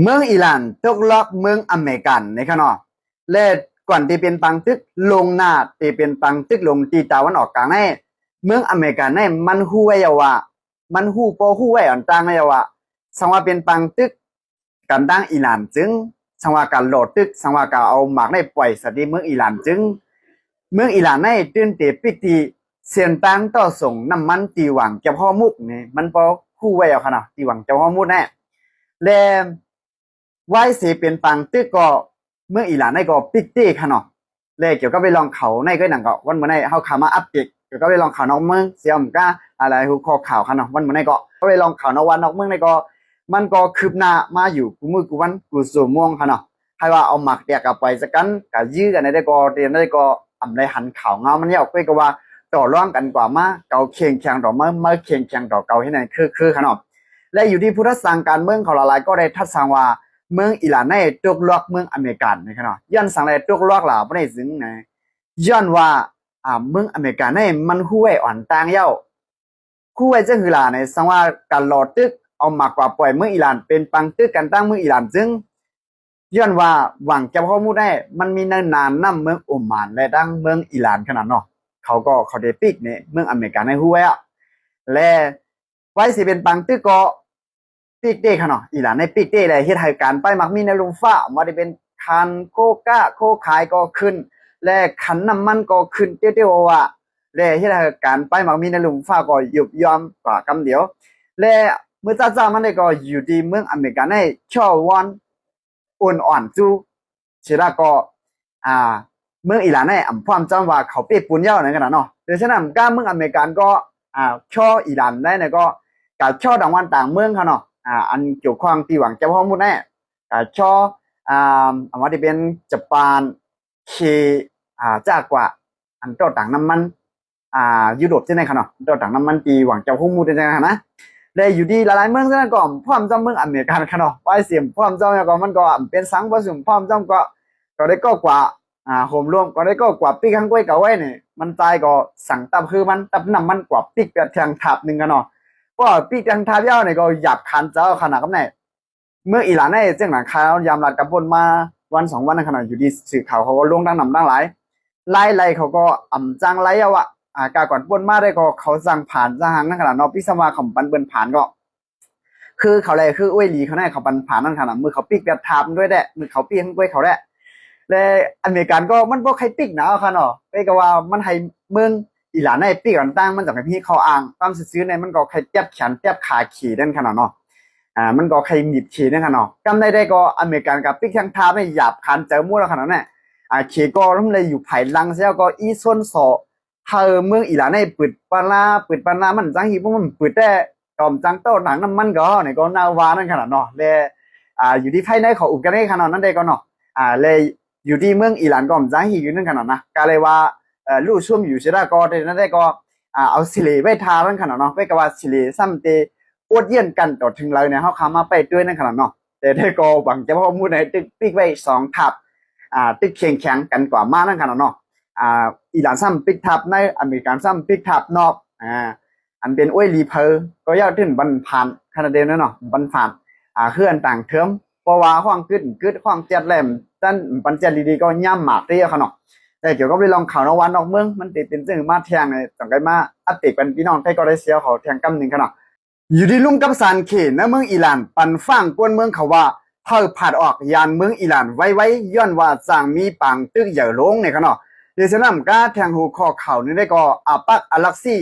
เมืองอิหร่านตกล็อกเมืองอเมริกันในขณะและก่อนที่เป็นปังตึกลงหน้าที่เป็นปังตึกลงตีตะวันออกกลางในเมืองอเมริกันในมันฮู้ไว้ว่ามันฮู้ปอฮู้ไว้อันต่างไว้ว่าสังว่าเป็นปังตึกกันตั้งอิหร่านจึงสังว่าการโหลดตึกสังว่าการเอาหมากได้ปล่อยสติเมืองอิหร่านจึงเมืองอิหร่านในตื่นเตปิตีเสียนตังต่อส่งน้ำมันตีหวังเจ้าพ่อมุกนี่มันปอฮู้ไว้เอาขนาดตีหวังเจ้าพ่อมุกแน่และไว้เสียเป็นปังตึกก็เมืองอิหร่านในก็ปิดตี้ขนาดเลยเกี่ยวกับไปลองเขาในก็หนังก็วันเมื่อในเฮาขามาอัปเดตเกี่ยวกับไปลองข่าวนอกเมืองเสียมก้าอะไรหุกคอข่าวขนาดวันเมื่อในก็ไปลองข่าวนอกวันนอกเมืองในก็มันก็คืบหน้ามาอยู่กูมือกูวันกูสู่ม่วงขนาดให้ว่าเอาหมักเดียกับไปสักกันกับยื้อกันได้ก็เรียนได้ก็อำได้หันข่าวเงามันเนี่ยก็ว่าต่อร่องกันกว่ามาเกาเคียงแข่งต่อเมื่อเคียงแข่งต่อเกาให้นั่นคือขนาดและอยู่ที่พุทธสังการเมืองเขาหลายก็ได้ทัดสังว่าเมืองอิหร่านในตกลอกเมืองอเมริกันนะครับย้อนสังเลยตกลอกหล่าไม่ได้ถึงนะย้อนว่าเมืองอเมริกันในมันห้วยอ่อนต่างเย้าห้วยจะคือหล่าในสังว่าการหลอดตึกเอามากกว่าปล่อยเมืองอิหร่านเป็นปังตึกกันตั้งเมืองอิหร่านจึงย้อนว่าหวังจะข้อมูลได้มันมีนานน้ำเมืองอุมมานและดังเมืองอิหร่านขนาดเนาะเขาได้ปิดเนี่ยเมืองอเมริกันในห้วยอ่ะและไว้สิเป็นปังตึกก็ปีกเต้ค่ะเนาะอิหร่านในปีกเต้เลยเฮ็ดให้การไปมักมีในลุมฟ้ามาได้เป็นคันโคก้าโคขายก็ขึ้นและขันน้ำมันก็ขึ้นเตี้ยวๆว่าและเฮ็ดให้การไปมักมีในลุมฟ้าก็ยุบยอมกว่ากำเดียวและเมื่อจ้ามันได้ก็อยู่ที่เมืองอเมริกันในช่อวอนอ่อนอ่อนจูเชลาก็อ่าเมืองอิหร่านในอำความจำว่าเขาเปียกปุ่นเย้าในขนาดเนาะโดยฉะนั้นการเมืองอเมริกันก็ช่ออิหร่านได้เนี่ยก็กับช่อต่างวันต่างเมืองค่ะเนาะอันเกี่ยวข้องที่หวังจะพ่อมุดแน่ช่ออันว่าที่เป็นญี่ปุ่นเคจากกว่าอันต่อต่างน้ำมันยุโรปใช่ไหมคะเนาะต่อต่างน้ำมันตีหวังจะพ่อมุดได้ไหมนะเลยอยู่ดีหลายๆเมืองซะก่อนพ่อมจำเมืองอเมริกันค่ะเนาะไว้เสียมพ่อมจำก็มันก็เป็นสังผสมพ่อมจำก็ได้ก็กว่าโฮมรวมก็ได้ก็กว่าปีข้างก้วยกับไว้เนี่ยมันตายก็สั่งตับคือมันตับน้ำมันกว่าปีกแบบแทงทับหนึ่งกันเนาะก็ปีกแทงทับยาวเนี่ยก็หยาบคันเจ้าขนาดกับไหนเมื่ออิหร่านเนี่ยเจ้าหนังข่าวยามรัดกับบนมาวันสองวันในขณะอยู่ดีสื่อข่าวเขาก็ลงดังนำดังหลายไล่เขาก็จังไล่เอาอะกาก่อนบนมาได้ก็เขาสั่งผ่านสั่งนั่นขนาดนอพิสมาขำปันเบิ้นผ่านก็คือเขาเลยคืออ้วยหลีเขาแน่เขาปันผ่านนั่นขนาดมือเขาปีกแบบทามด้วยแหละมือเขาปีกด้วยเขาแหละและอเมริกันก็มันบ่ใครปีกหนาวค่ะเนาะไปก็ว่ามันให้เมืองอิหร่านในปีกต่างๆมันจากพี่เขาอ้างความซื้อในมันก็ใครเจ็บแขนเจ็บขาขี่นั่นขนาดเนาะมันก็ใครหนีบขี่นั่นขนาดกำได้ก็อเมริกันกับปีกทางทามไม่หยาบคันเจอมั่วแล้วขนาดนั้นขี่ก็ทำเลยอยู่ไผ่ลังเสียก็อีส่วนสอเธอเมืองอิหร่านในปิดปานามันจังฮีพวกมันปิดแต่กอมจังโต้หนังน้ำมันก็เนี่ยก็นาวานั่นขนาดเนาะเลยอยู่ที่ภายในของอุกฤษขนาดนั้นได้ก็เนาะเลยอยู่ที่เมืองอิหร่านก็มจังฮีอยู่นั่นขนาดนะก็เลยว่าลู่ช่วงอยู่เสียก็ได้นั่นได้ก็เอาสิเลไว้ทานั่นขนาดเนาะไปก็ว่าสิเลซ้ำเตอวดเยี่ยนกันต่อถึงเราเนี่ยเขาขามาไปด้วยนั่นขนาดเนาะแต่ได้ก็หวังจะพ่อมูดในตึกปีกไว้สองทับตึกเคียงแข็งกันกว่ามานั่นขนาดเนาะอิหร่านซ้ำปิกทับในอเมริกันซ้ำปิกทับนอกอันเป็นอ้วยรีเพอร์ก็ยอดถึงบันผ่านขนาดเดียวนั่นเนาะบันผ่านเคลื่อนต่างเทิมเพราะว่าห้องกึดห้องเจ็ดแหลมตั้นปันเจ็ดดีๆก็ย่ำหมากเตี้ยขนาดแต่เกี่ยวกับเรื่องข่าวนวันนอกเมืองมันติดเป็นซึ่งมาแทงเลยต่างกันมาอัปเดตเป็นพี่น้องไทยก็ได้เสียเขาแทงกำหนึ่งขนาดอยู่ที่ลุงกับสารเขนในเมืองอิหร่านปันฟังกวนเมืองเขาว่าเพิ่ผ่านออกยานเมืองอิหร่านไว้ย้อนว่าจางมีปังตึกใหญ่ลงในขนาดเดชนำก้าแทงหูคอเข่านี่ได้ก็ปักอลักซี่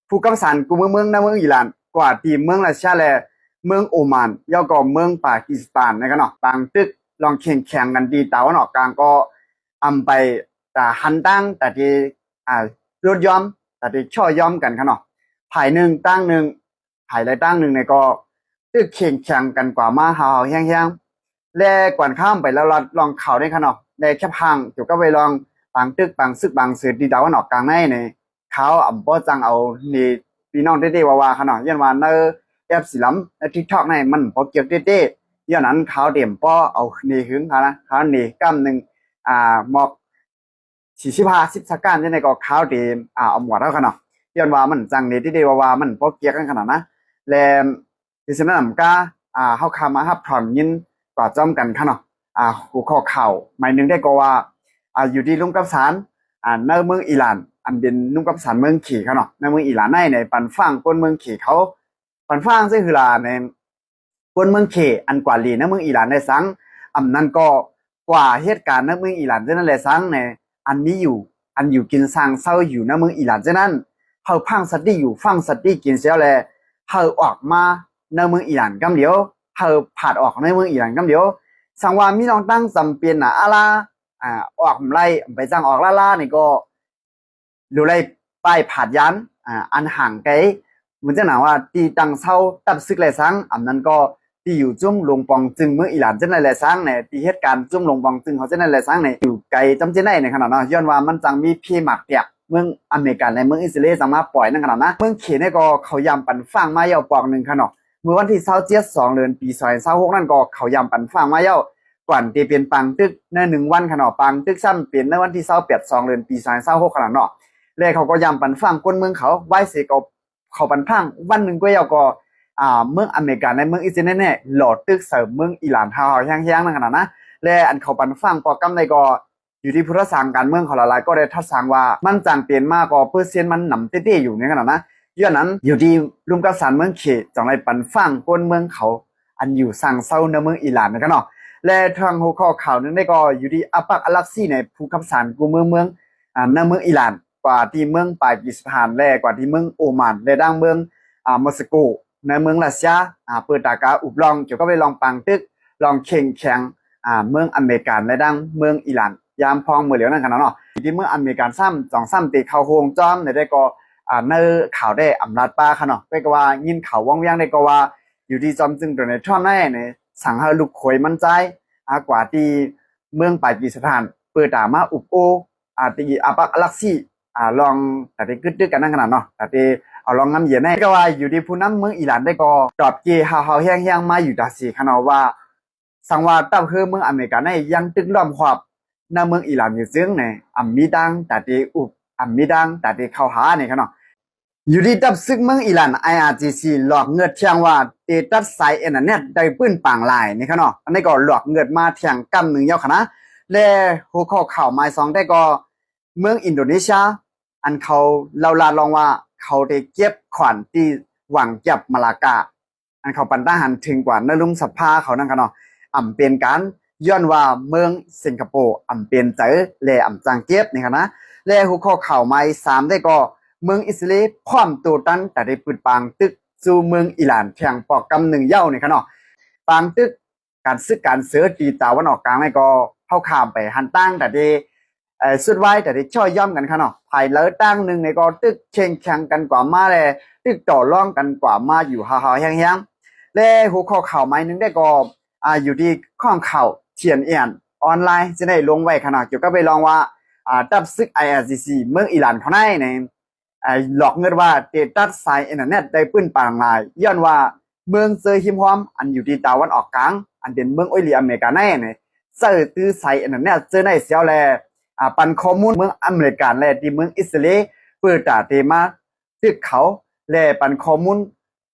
ผู้กำสานกูเมืองในเมืองอิหร่านกว่าที่เมืองราชาแลเมืองโอมานย่อก็เมืองปากีสถานนะครับเนาะบางตึกลองแข่งกันดีตาวันออกกลางก็ไปแต่หันตั้งแต่ที่รถยอมแต่ที่ช่อยอมกันครับเนาะภายหนึ่งตั้งหนึ่งภายใดตั้งหนึ่งเนี่ยก็ตึกแข่งกันกว่ามาหาแห้งๆและกวนข้ามไปแล้วลองเข่าได้ครับเนาะในแคบพังเกี่ยวกับไปลองบางตึกบางซึกบางสื่อดีตาวันออกกลางในเนี่ยเขาบ่จังเอานี่พี่น้องเต้ๆว่าขนาดยันว่าเนอแอปสีล้ำใน TikTok ในมันบ่เกี่ยวเต้ๆย้อนนั้นเขาเต็มป้อเอานี่หึงนะเขานี่กำหนึ่งหมอก45 10สักการในก็เขาเต็มเอาหมดเท่าขนาดย้อนว่ามันจังนี่เต้ๆว่ามันบ่เกี่ยวกันขนาดนะและดิฉันนำกาเฮาคามาฮับพร้อมยิน กว่าจ้อมกันค่ะเนาะหัวข้อข่าวหมายหนึ่งได้ก็ว่าอยู่ที่ลุงกับสารในเมืองอิหร่านอันเป็นลุงกับสารเมืองขี่ค่ะเนาะในเมืองอิหร่านในปันฟังคนเมืองขี่เขาปันฟังซึ่งคือลาในคนเมืองเขอันกว่าลีในเมืองอิหร่านในสังนั้นก็กว่าเหตุการณ์ในเมืองอิหร่านเท่านั้นแหละสังในอันนี้อยู่กินสร้างเศร้าอยู่ในเมืองอิหร่านเท่านั้นเขาพังสติอยู่ฟังสติกินเสียแล้วเขาออกมาในเมืองอิหร่านกำเดียวเขาผ่านออกในเมืองอิหร่านกำเดียวสังว่ามีน้องตั้งจำเป็นอะไรออกไล่ไปจ้างออกล่านี่ก็ดูไล่ป้ายผ่านยันอันห่างไกลมันจะหนาว่าตีตังเศร้าตับซึกไรสังนั้นก็ที่อยู่จุ่มลงปองจึงเมืองอิหร่านเจ้าไรสังเนี่ยที่เหตุการณ์จุ่มลงปองจึงเขาเจ้าไรสังเนี่ยอยู่ไกลจำเจ้าในขนาดนั้นย้อนว่ามันจังมีพี่หมักเปียกเมืองอเมริกันในเมืองอิสราเอลสามารถปล่อยนั่นขนาดนะเมืองเขเนี่ยก็เขายำปันฟังมาเย่าปองหนึ่งขนาดเมื่อวันที่27 เดือนปี2026นั่นก็เขายำปันฟังมาเย่าก่อนที่เป็นปังตึกใน1 วันขนาดปังตึกซ้ำเป็นในวันที่28 เดือนปี2026ขนาดเนาะเลยเขาก็ยำปันฟังคนเมืองเขาไว้เสกเขาปันฟังวันหนึ่งก็เย่าก็เมืองอเมริกันในเมืองอิสราเอลเนี่ยหลอดตึกเสริมเมืองอิหร่านฮาวแห้งๆนั่นขนาดนะและอันเขาปันฟังปอกำในก็อยู่ที่พุทธศาสนาการเมืองของหลายๆก็ได้ทัดสางว่ามันจางเปลี่ยนมากก็เปอร์เซ็นต์มันหนำเต้ๆอยู่ในขนาดนะย้อนนั้นอยู่ที่ลุมกับสารเมืองเขจังไรปันฟังคนเมืองเขาอันอยู่สั่งเศร้าในเมืองอิหร่านกันเนาะและทางหัวข้อข่าวนั้นได้ก็อยู่ที่อัปักอัลักซีในภูคับสารกูเมืองในเมืองอิหร่านกว่าที่เมืองปากีสถานและกว่าที่เมืองโอมานและดังเมืองมอสโกในเมืองรัสเซียเปิดตากาอุบลองเกี่ยวกับไปลองปังตึกลองเข่งแข็งเมืองอเมริกันและดังเมืองอิหร่านยามพองเมื่อเหลียวนั่นกันเนาะที่เมืองอเมริกันซ้ำตีเข้าโฮงจอมได้ก็ในข่าวได้อำนาจป้าค่ะเนาะได้ก็ว่ายินข่าวว่างเวียงได้ก็ว่าอยู่ที่จอมจึงตัวในท่อนในสั่งให้ลูกขวยมั่นใจกว่าที่เมืองปากีสถานเปิดตามาอุบโอตีอาปักอลักซี่ลองแต่ที่กึดกันนั่นขนาดเนาะแต่ที่เอาลองน้ำเย็นได้ก็ว่าอยู่ที่ผู้นำเมืองอิหร่านได้ก็ตอบเกี่ยวแห้งๆมาอยู่ดาสีขนาดว่าสังว่าตั้งคือเมืองอเมริกันในยังตึกล้อมขอบในเมืองอิหร่านอยู่ซึ่งในมีดังแต่ที่อุบมีดังแต่ที่เข้าหาเนี่ยขนาดอยู่ที่ดับซึกเมืองอิหร่าน IRGC หลอกเงินเที่ยงว่าเตตัดสายอินเทอร์เน็ตได้ปื้นปังลายนี่ขนาดอันนี้ก็หลอกเงินมาเที่ยงกำหนึ่งยาวขนาดและหัวข้อข่าวหมายสองได้ก็เมืองอินโดนีเซียอันเขาเล่าลองว่าเขาได้เก็บขวัญที่หวังจับมาลากาอันเขาปันทหารถึงกว่านลุงสภาเขานั่นกันเนาะเป็นการย้อนว่าเมืองสิงคโปร์เป็นเจอและจางเก็บนี่ครับนะและหัวข้อข่าวใหม่3ได้ก็เมืองอิสราเอลพร้อมตัวตันแต่ได้ปืนปางตึกสู่เมืองอิหร่านแข่งปอกกำหนึ่งเย้านี่ครับเนาะปางตึกการซึกการเสือตีตาวันออกกลางนี่ก็เข้าข้ามไปหันตั้งแต่ได้สุดไว้แต่ที่ช่อยย่อมกันค่ะเนาะภายเลิศตั้งหนึ่งในก็ตึกเชิงแข่งกันกว่ามาเลยตึกต่อร่องกันกว่ามาอยู่ห่าๆแห้งๆและหัวข้อข่าวใหม่นึงได้ก็อยู่ที่ข้องข่าวเทียนเอียนออนไลน์จะได้ลงไว้ขนาดเกี่ยวกับไปลองว่าดับซึก IRGC เมืองอิหร่านเขาในหลอกเงินว่าเตตัดสายอินเทอร์เน็ตได้ปื้นปางลายย้อนว่าเมืองเซอร์ฮิมฮอมอันอยู่ที่ตะวันออกกลางอันเป็นเมืองออยลีอเมริกาในเซอร์ตื้อสายอินเทอร์เน็ตเจอในเสียวแลปันข้อมูลเมืองอเมริกันและที่เมืองอิสราเอลเปิดตาเตมาซึกเขาและปันข้อมูล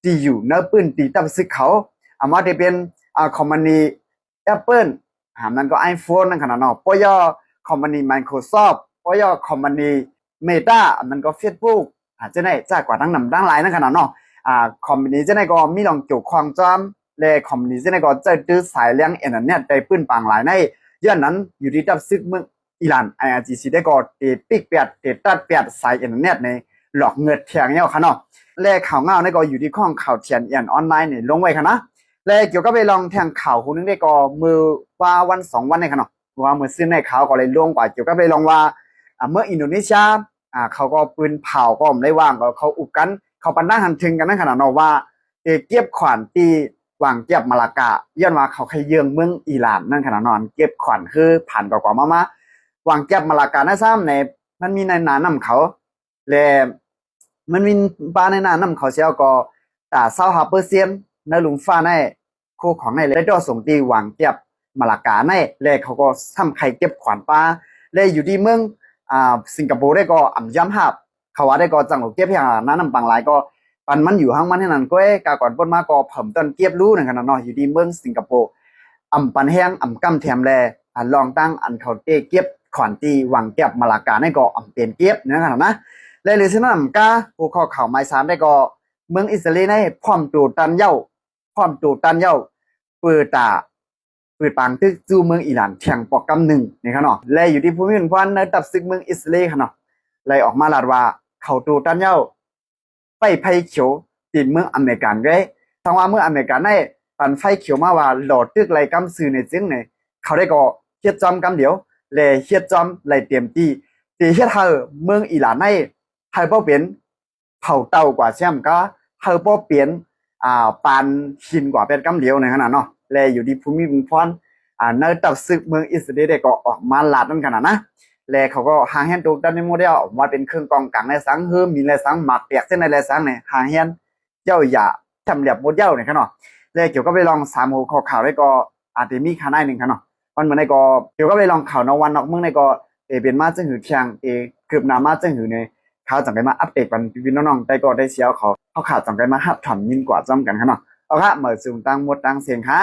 ที่อยู่ในปื้นตีตับซึกเขามาได้เป็นคอมพานี Apple นั้นก็ iPhone นั่นขนาดเนาะปอย่อคอมพานี Microsoft ปอย่อคอมพานี Meta มันก็ Facebook จะได้จากกว่าทั้งนำทั้งหลายนั่นขนาดเนาะคอมพานีจะได้ก็มีลองเกี่ยวข้องจอมและคอมพานีจะได้ก็จะตื้อสายเลี้ยงอินเทอร์เน็ตได้ปื้นปางหลายในย้อนนั้นอยู่ที่ดับซึกเมืองอิหร่าน IRGC ได้ก็ติดปิกเปียดติดตัดเปียดสายอินเทอร์เน็ตในหลอกเงินเทียงเงี้ยค่ะเนาะและข่าวเงาได้ก็อยู่ที่ข้องข่าวเทียนเอียนออนไลน์นี่ลงไว้ค่ะนะและเกี่ยวกับไปลองแทงข่าวคนนึงได้ก็มือว่าวัน2 วันในค่ะเนาะว่ามือซื้อในข่าวก็เลยลงกว่าเกี่ยวกับไปลองว่าเมื่ออินโดนีเซียเขาก็ปืนเผาก็ไม่ได้ว่างก็เขาอุกกันเขาปันหน้าหันถึงกันนั่นขนาดเนาะว่าเก็บขวัญตีวางเก็บมาลากาย้อนว่าเขาใครเยืองเมืองอิหร่านนั่นขนาดนอนเก็บขวัญคือผ่านกว่ามาวางเก็บมาลากาในซ้ำในมันมีในนานำเขาและมันมีปลาในนานำเขาเชียวก็แต่25%ในหลุมฟ้าในโคของในเลยได้ส่งตีวางเก็บมาลากาในและเขาก็ทำใครเก็บขวัญปลาและอยู่ที่เมืองสิงคโปร์ได้ก็ย้ำหับเขาว่าได้ก็จังหวะเก็บอย่างนั้นนำบางหลายก็ปันมันอยู่ห้างมันให้นั่นก็กาก่อนปนมาก็เพิ่มต้นเก็บรู้นั่นขนาดเนาะอยู่ที่เมืองสิงคโปร์ อำปันแห้งอำกำแถมแลอันลองตั้งอันเขาเตเก็บขอนตีหวังเก็บมาลากาในก็อำเป็นเก็บนะครับนะและหรือฉะนั้นกาผู้ข้อข่าวไม้สามได้ก็เมืองอิสราเอลในพร้อมตูตันเย้าพร้อมตูตันเย้าเปิดตาเปิดปางตึกจูเมืองอิหร่านแข่งปอกกำหนึ่งนะครับเนาะและอยู่ที่ภูมิภาคในตับศึกเมืองอิสราเอลค่ะเนาะเลยออกมาลาดว่าเขาตูตันเย้าไปไผ่เขียวติดเมืองอเมริกันไว้ทางว่าเมืองอเมริกันในปันไฟเขียวมาว่าหลอดตึกไรกำซื้อในจึงเนี่ยเขาได้ก็เฮ็ดจอมกำเดียวและเฮ็ดจอมไรเตรียมตีเฮ็ดเฮาเมืองอิหร่านในเฮาบ่เป็นเผาเตากว่าแชมก็เฮาบ่เป็นปานหินกว่าเป็นกำเดียวในขนาดเนาะและอยู่ที่ภูมิภาคในตับศึกเมืองอิสราเอลก็ออกมาลาดนั่นขนาดนะและเขาก็หาแฮนตูดันในโมเดลออกมาเป็นเครื่องกองกลางในสังเฮือมีในสังหมักเปียกเส้นในสังเนี่ยหาแฮนเจ้าอย่าทำเรียบโมเดลเนี่ยครับเนาะและเกี่ยวกับไปลอง3หัวข้อข่าวได้ก็อาจจะมีข่าวนึงครับเนาะมันเหมือนในก็เกี่ยวกับไปลองข่าวนอกวันนอกเมืองในก็เป็นมาจึงหือเที่ยงคืบหน้ามาจึงหือในข่าวจังได๋มาอัปเดตกันพี่น้องๆแต่ก็ได้เสียวเขาข่าวจังได๋มาฮับถอนยินกว่าจ้อมกันครับเนาะเอาค่ะเหมือนสูงตั้งหมดตั้งเสียงค่ะ